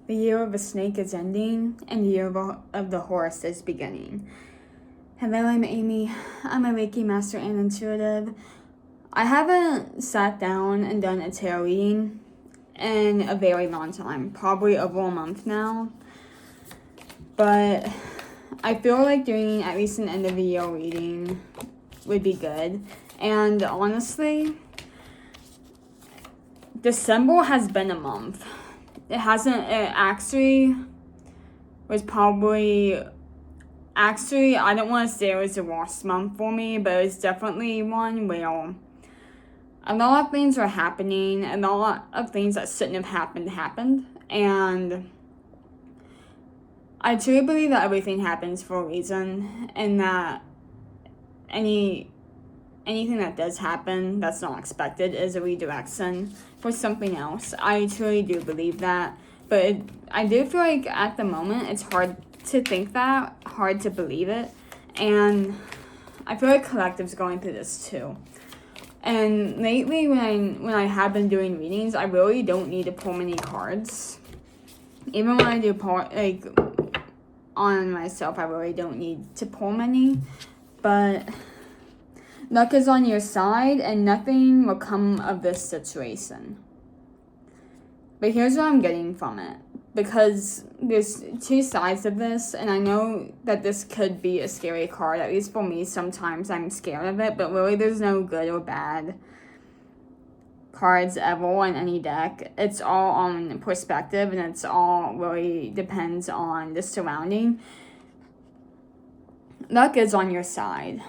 The year of the snake is ending, and the year of the horse is beginning. Hello, I'm Amy. I'm a Reiki Master and Intuitive. I haven't sat down and done a tarot reading in a very long time, probably over a month now. But I feel like doing at least an end of the year reading would be good. And honestly, December has been a month. It actually was probably, I don't want to say it was the worst month for me, but it was definitely one where a lot of things were happening, a lot of things that shouldn't have happened, and I truly believe that everything happens for a reason, and that anything that does happen that's not expected is a redirection for something else. I truly do believe that, but I do feel like at the moment it's hard to think that, hard to believe it, and I feel like Collective's going through this too. And lately when I have been doing readings, I really don't need to pull many cards. Even when I do on myself, I really don't need to pull many, but luck is on your side, and nothing will come of this situation. But here's what I'm getting from it. Because there's two sides of this, and I know that this could be a scary card. At least for me, sometimes I'm scared of it. But really, there's no good or bad cards ever on any deck. It's all on perspective, and it's all really depends on the surrounding. Luck is on your side.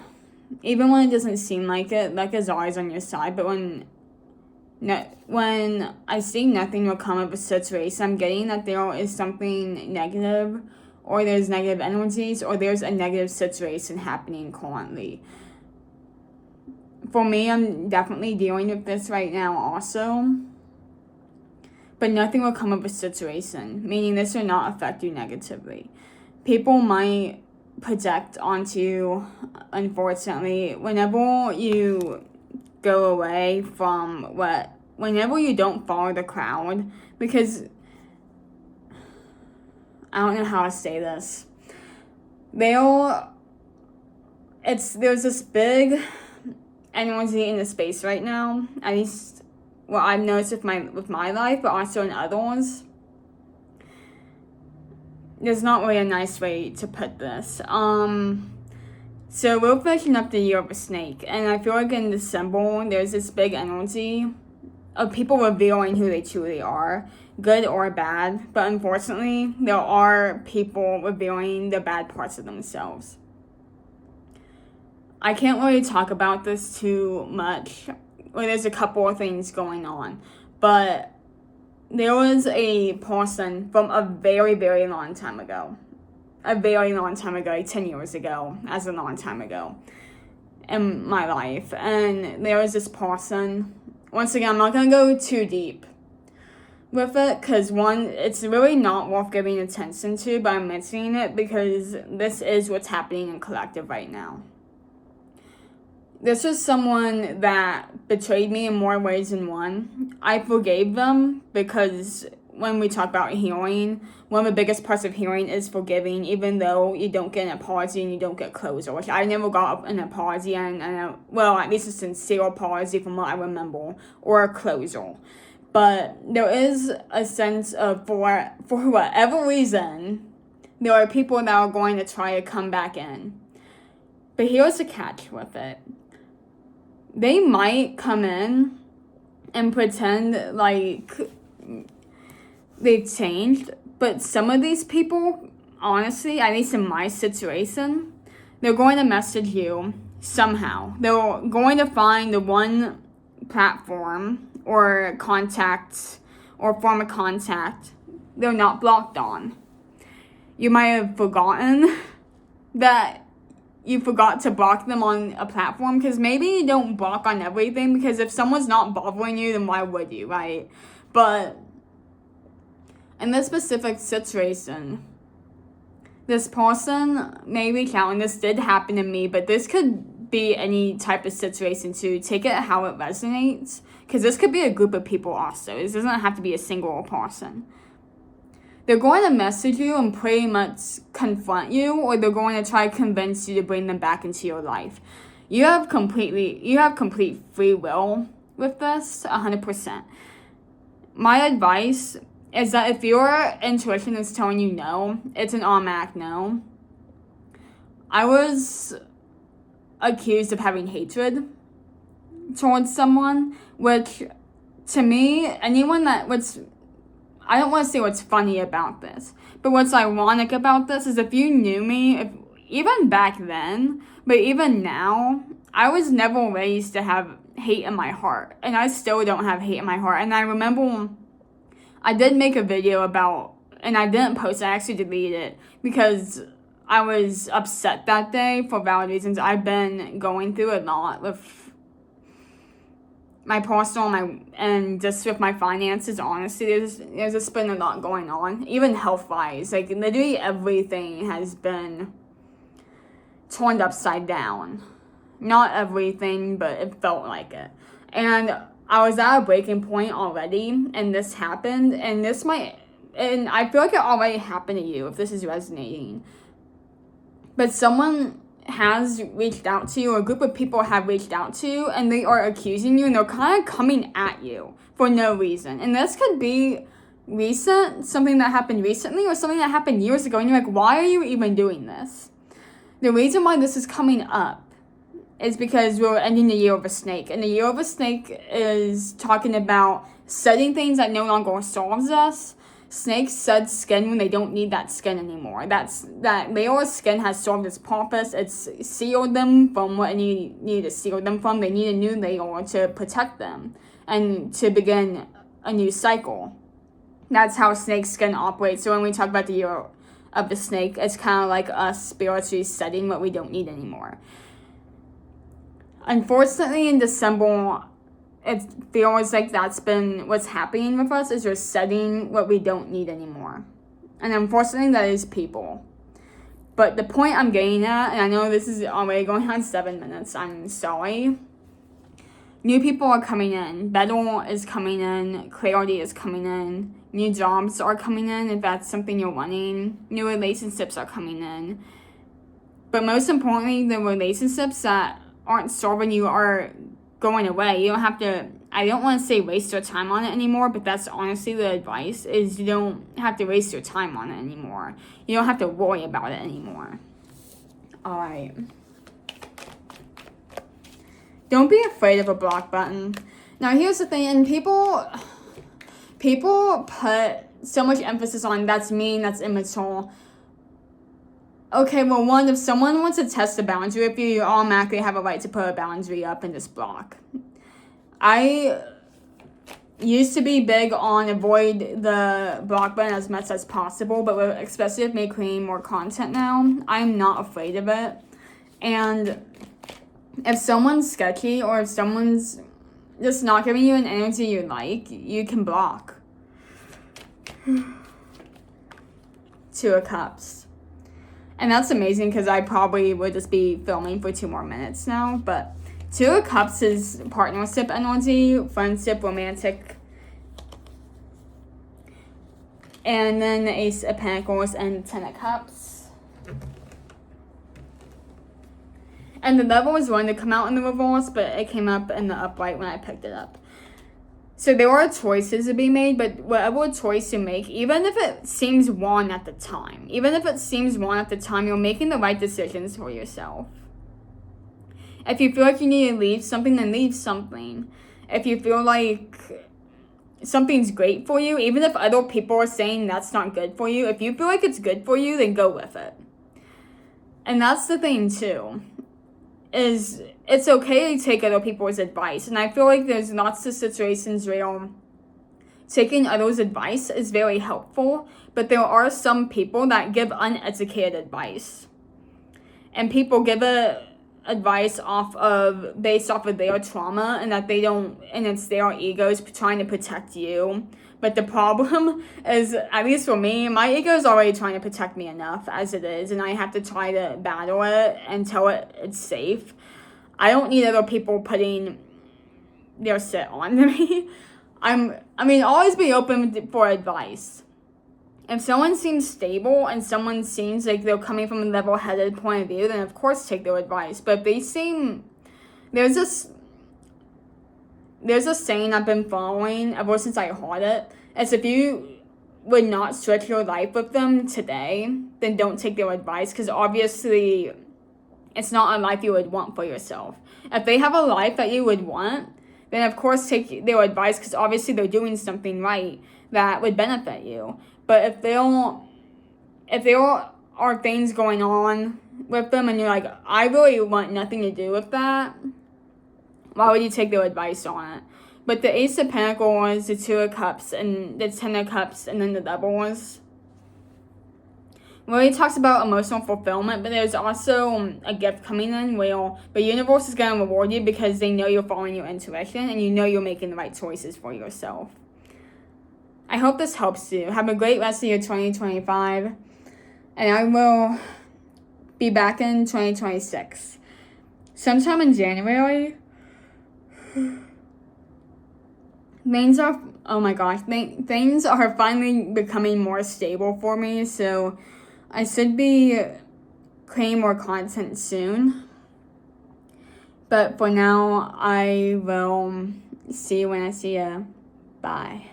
Even when it doesn't seem like it, luck is always on your side. But when I see nothing will come of a situation, I'm getting that there is something negative, or there's negative energies, or there's a negative situation happening currently. For me, I'm definitely dealing with this right now also. But nothing will come of a situation, meaning this will not affect you negatively. People might project onto, unfortunately, whenever you go away from whenever you don't follow the crowd, because I don't know how to say this. There's this big energy in the space right now, at least what I've noticed with my life, but also in others. There's not really a nice way to put this. So we're finishing up the year of a snake, and I feel like in December there's this big energy of people revealing who they truly are, good or bad. But unfortunately, there are people revealing the bad parts of themselves. I can't really talk about this too much. Well, there's a couple of things going on, but there was a person from a very, very long time ago. Like 10 years ago, as a long time ago in my life. And there was this person. Once again, I'm not going to go too deep with it, because one, it's really not worth giving attention to, but I'm mentioning it because this is what's happening in Collective right now. This is someone that betrayed me in more ways than one. I forgave them because when we talk about healing, one of the biggest parts of healing is forgiving, even though you don't get an apology and you don't get closure, which I never got an apology, and at least a sincere apology from what I remember, or a closure. But there is a sense of, for whatever reason, there are people that are going to try to come back in. But here's the catch with it. They might come in and pretend like they've changed, but some of these people, honestly, at least in my situation, they're going to message you somehow. They're going to find the one platform or contact or form of contact they're not blocked on. You might have forgotten that you forgot to block them on a platform, because maybe you don't block on everything, because if someone's not bothering you, then why would you, right? But in this specific situation, this person may reach out, and this did happen to me, but this could be any type of situation too. Take it how it resonates, because this could be a group of people also. This doesn't have to be a single person. they're going to message you and pretty much confront you, or they're going to try to convince you to bring them back into your life. You have complete free will with this, 100%. My advice is that if your intuition is telling you no, it's an automatic no. I was accused of having hatred towards someone, which, to me, anyone that I don't want to say what's funny about this, but what's ironic about this is if you knew me, even back then, but even now, I was never raised to have hate in my heart, and I still don't have hate in my heart. And I remember I did make a video about, and I didn't post it, I actually deleted it, because I was upset that day for valid reasons. I've been going through a lot with my personal and just with my finances. Honestly, there's just been a lot going on, even health-wise. Like, literally everything has been turned upside down. Not everything, but it felt like it. And I was at a breaking point already, and this happened, and I feel like it already happened to you if this is resonating. But someone has reached out to you, or a group of people have reached out to you, and they are accusing you, and they're kind of coming at you for no reason. And this could be something that happened recently, or something that happened years ago, and you're like, why are you even doing this? The reason why this is coming up is because we're ending the year of a snake. And the year of a snake is talking about shedding things that no longer serves us. Snakes shed skin when they don't need that skin anymore. That layer of skin has served its purpose. It's sealed them from what it needed to seal them from. They need a new layer to protect them and to begin a new cycle. That's how snake skin operates. So when we talk about the year of the snake, it's kind of like us spiritually shedding what we don't need anymore. Unfortunately, in December, it feels like that's been what's happening with us, is we're shedding what we don't need anymore. And unfortunately, that is people. But the point I'm getting at, and I know this is already going on 7 minutes, I'm sorry. New people are coming in. Better is coming in. Clarity is coming in. New jobs are coming in, if that's something you're wanting. New relationships are coming in. But most importantly, the relationships that aren't serving you are going away. You don't have to, I don't want to say waste your time on it anymore, but that's honestly the advice, is you don't have to waste your time on it anymore. You don't have to worry about it anymore. Alright. Don't be afraid of a block button. Now here's the thing, and people put so much emphasis on that's mean, that's immature. Okay, well, one, if someone wants to test a boundary with you, you automatically have a right to put a boundary up and just block. I used to be big on avoid the block button as much as possible, but especially with me creating more content now, I'm not afraid of it. And if someone's sketchy, or if someone's just not giving you an energy you like, you can block. Two of Cups. And that's amazing, because I probably would just be filming for 2 more minutes now. But Two of Cups is partnership energy, friendship, romantic. And then the Ace of Pentacles and 10 of Cups. And the Devil was going to come out in the reverse, but it came up in the upright when I picked it up. So there are choices to be made, but whatever choice you make, even if it seems wrong at the time, you're making the right decisions for yourself. If you feel like you need to leave something, then leave something. If you feel like something's great for you, even if other people are saying that's not good for you, if you feel like it's good for you, then go with it. And that's the thing too, is it's okay to take other people's advice. And I feel like there's lots of situations where taking others' advice is very helpful, but there are some people that give uneducated advice. And people give advice based off of their trauma, and that and it's their egos trying to protect you. But the problem is, at least for me, my ego is already trying to protect me enough as it is, and I have to try to battle it until it's safe. I don't need other people putting their shit on me. Always be open for advice. If someone seems stable and someone seems like they're coming from a level-headed point of view, then of course take their advice. But if they seem, there's a saying I've been following ever since I heard it. It's if you would not switch your life with them today, then don't take their advice, because obviously it's not a life you would want for yourself. If they have a life that you would want, then of course take their advice, because obviously they're doing something right that would benefit you. But if there are things going on with them and you're like, I really want nothing to do with that, why would you take their advice on it? But the Ace of Pentacles, the Two of Cups, and the Ten of Cups, and then the Devils really talks about emotional fulfillment, but there's also a gift coming in where the universe is going to reward you because they know you're following your intuition and you know you're making the right choices for yourself. I hope this helps you. Have a great rest of your 2025, and I will be back in 2026. Sometime in January, things are finally becoming more stable for me, so I should be creating more content soon. But for now, I will see you when I see you. Bye.